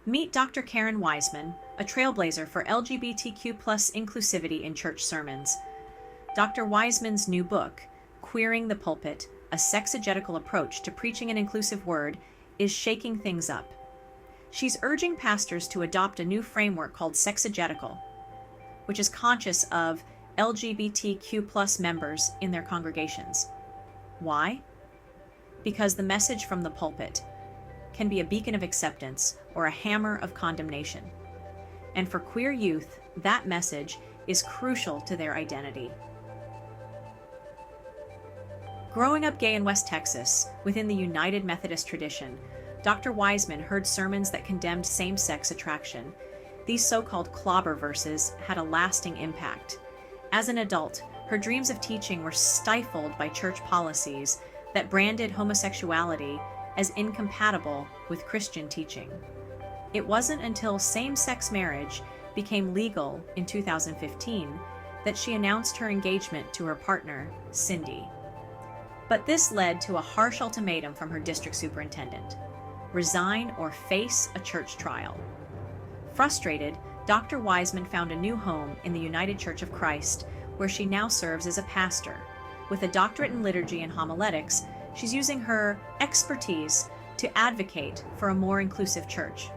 Meet Dr. Karyn Wiseman, a trailblazer for LGBTQ inclusivity in church sermons. Dr. Wiseman's new book, Queering the Pulpit, a Sexegetical Approach to Preaching an Inclusive Word, is shaking things up. She's urging pastors to adopt a new framework called Sexegetical, which is conscious of LGBTQ members in their congregations. Why? Because the message from the pulpit can be a beacon of acceptance or a hammer of condemnation. And for queer youth, that message is crucial to their identity. Growing up gay in West Texas, within the United Methodist tradition, Dr. Wiseman heard sermons that condemned same-sex attraction. These so-called clobber verses had a lasting impact. As an adult, her dreams of teaching were stifled by church policies that branded homosexuality as incompatible with Christian teaching. It wasn't until same-sex marriage became legal in 2015 that she announced her engagement to her partner, Cindy. But this led to a harsh ultimatum from her district superintendent: resign or face a church trial. Frustrated, Dr. Wiseman found a new home in the United Church of Christ, where she now serves as a pastor. With a doctorate in liturgy and homiletics, she's using her expertise to advocate for a more inclusive church.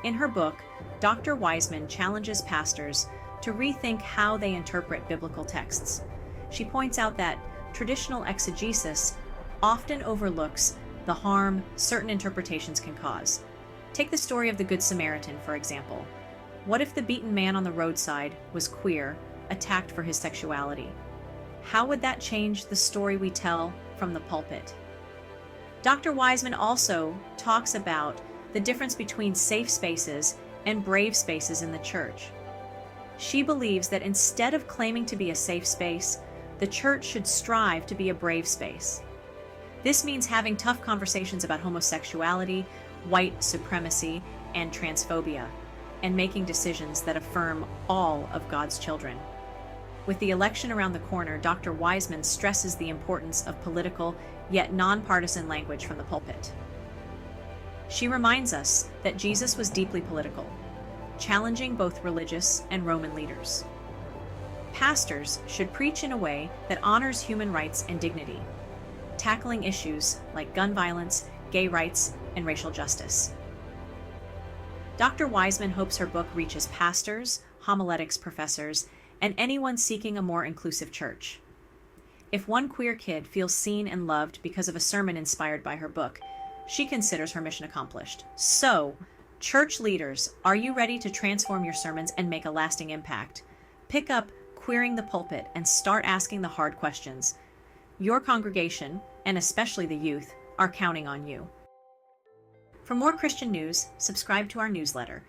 In her book, Dr. Wiseman challenges pastors to rethink how they interpret biblical texts. She points out that traditional exegesis often overlooks the harm certain interpretations can cause. Take the story of the Good Samaritan, for example. What if the beaten man on the roadside was queer, attacked for his sexuality? How would that change the story we tell from the pulpit? Dr. Wiseman also talks about the difference between safe spaces and brave spaces in the church. She believes that instead of claiming to be a safe space, the church should strive to be a brave space. This means having tough conversations about homosexuality, white supremacy, and transphobia, and making decisions that affirm all of God's children. With the election around the corner, Dr. Wiseman stresses the importance of political yet nonpartisan language from the pulpit. She reminds us that Jesus was deeply political, challenging both religious and Roman leaders. Pastors should preach in a way that honors human rights and dignity, tackling issues like gun violence, gay rights, and racial justice. Dr. Wiseman hopes her book reaches pastors, homiletics professors, and anyone seeking a more inclusive church. If one queer kid feels seen and loved because of a sermon inspired by her book, she considers her mission accomplished. So, church leaders, are you ready to transform your sermons and make a lasting impact? Pick up Queering the Pulpit and start asking the hard questions. Your congregation, and especially the youth, are counting on you. For more Christian news, subscribe to our newsletter.